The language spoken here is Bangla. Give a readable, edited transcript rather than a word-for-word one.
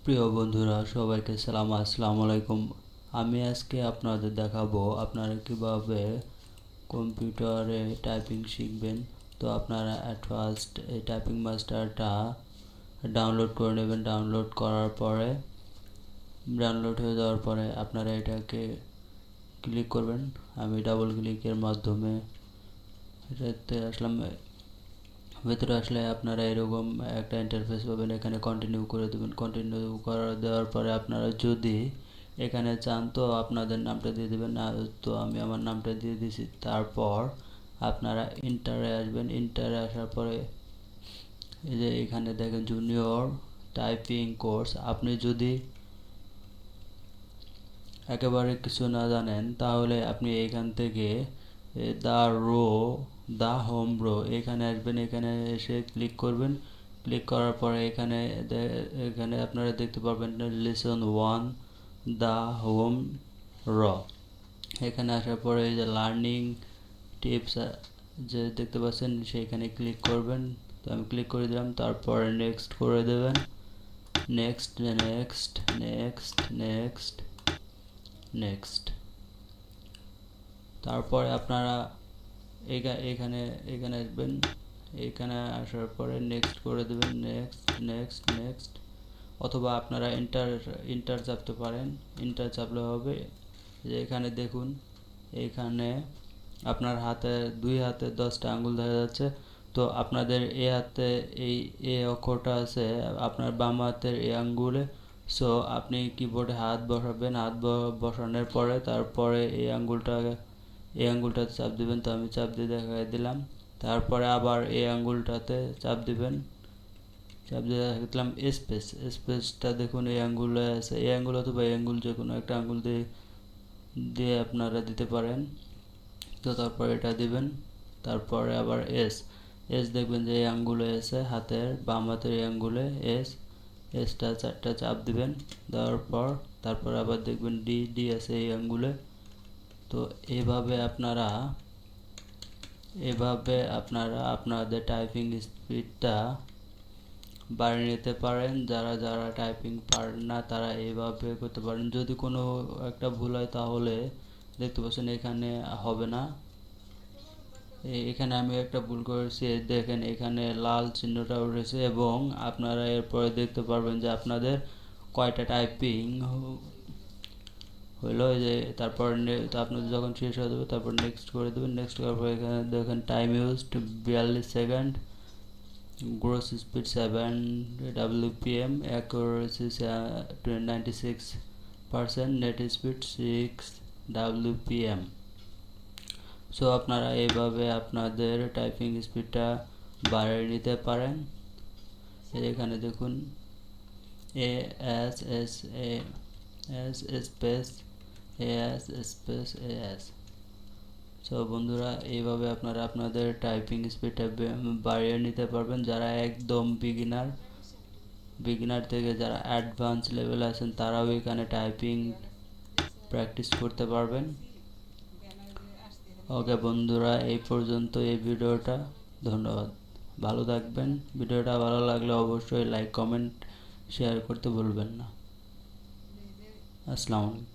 প্রিয় বন্ধুরা সবাইকে আসসালামু আলাইকুম। আমি আজকে আপনাদের দেখাবো আপনারা কিভাবে কম্পিউটারে টাইপিং শিখবেন। তো আপনারা অ্যাট ফার্স্ট এই টাইপিং মাস্টারটা ডাউনলোড করে নেবেন। ডাউনলোড হয়ে যাওয়ার পরে আপনারা এটাকে ক্লিক করবেন। আমি ডাবল ক্লিকের মাধ্যমে এটাতে আসলাম। ভেতরে আসলে আপনারা এরকম একটা ইন্টারফেস পাবেন। এখানে কন্টিনিউ করে দেবেন। কন্টিনিউ করে দেওয়ার পরে আপনারা যদি এখানে চান তো আপনাদের নামটা দিয়ে দেবেন, না তো আমি আমার নামটা দিয়ে দিয়েছি। তারপর আপনারা ইন্টারে আসবেন। ইন্টারে আসার পরে এই যে এখানে দেখেন জুনিয়র টাইপিং কোর্স। আপনি যদি একেবারে কিছু না জানেন তাহলে আপনি এখান থেকে the row the home row এখানে আসবেন। এখানে এসে ক্লিক করবেন। ক্লিক করার পরে এখানে আপনারা দেখতে পারবেন লেসন 1 দ্য হোম র। এখানে আসার পরে এই যে লার্নিং টিপস যে দেখতে পাচ্ছেন সেইখানে ক্লিক করবেন। তো আমি ক্লিক করে দিলাম। তারপরে নেক্সট করে দেবেন। Next next next next next তারপরে আপনারা এখানে এখানে আসবেন। এখানে আসার পরে নেক্সট করে দেবেন। নেক্সট নেক্সট নেক্সট অথবা আপনারা ইন্টার চাপতে পারেন। ইন্টার চাপলে হবে যে এখানে দেখুন, এখানে আপনার দুই হাতে 10টা আঙ্গুল দেখা যাচ্ছে। তো আপনাদের এ হাতে এই অক্ষরটা আছে আপনার বাম হাতের এই আঙ্গুলে। সো আপনি কিবোর্ডে হাত বসাবেন। হাত বসানোর পরে তারপরে এই আঙ্গুলটাতে চাপ দিবেন। তো আমি চাপ দিয়ে দেখাই দিলাম। তারপরে আবার এই আঙ্গুলটাতে চাপ দিবেন। চাপ দিয়ে দেখলাম স্পেসটা দেখুন এই আঙ্গুলে আছে। এই আঙ্গুল অথবা এই আঙ্গুল যে কোনো একটা আঙ্গুল দিয়ে আপনারা দিতে পারেন। তো তারপর এটা দিবেন। তারপরে আবার এস দেখবেন যে এই আঙ্গুলে আছে হাতের বাম হাতের এই আঙ্গুলে এসটা 4টা চাপ দিবেন। দেওয়ার পর তারপর আবার দেখবেন ডি আছে এই আঙ্গুলে। তো এভাবে আপনাদের টাইপিং স্পিডটা বাড়িয়ে নিতে পারেন। যারা টাইপিং পারেন না তারা এইভাবে করতে পারেন। যদি কোনো একটা ভুল হয় তাহলে দেখতে পাচ্ছেন এখানে হবে না। এখানে আমি একটা ভুল করেছি, দেখেন এখানে লাল চিহ্নটা উঠেছে এবং আপনারা এরপরে দেখতে পারবেন যে আপনাদের কয়টা টাইপিং হলো। যে তারপর আপনাদের যখন শেষ হয়ে যাবে তারপর নেক্সট করে দেবেন। নেক্সট করার পর এখানে দেখেন time used 42 second, gross speed 7 WPM, accuracy 96%, net speed 6 WPM। So আপনারা এইভাবে আপনাদের টাইপিং স্পিডটা বাড়িয়ে নিতে পারেন। এখানে দেখুন A S S A S space S space S. So বন্ধুরা এইভাবে আপনারা আপনাদের টাইপিং স্পিডটা বাড়িয়ে নিতে পারবেন। যারা একদম বিগিনার থেকে যারা অ্যাডভান্স লেভেল আছেন তারাও এখানে টাইপিং প্র্যাকটিস করতে পারবেন। ওকে বন্ধুরা, এই পর্যন্ত এই ভিডিওটা। ধন্যবাদ, ভালো থাকবেন। ভিডিওটা ভালো লাগলে অবশ্যই লাইক কমেন্ট শেয়ার করতে ভুলবেন না। আসসালামু আলাইকুম।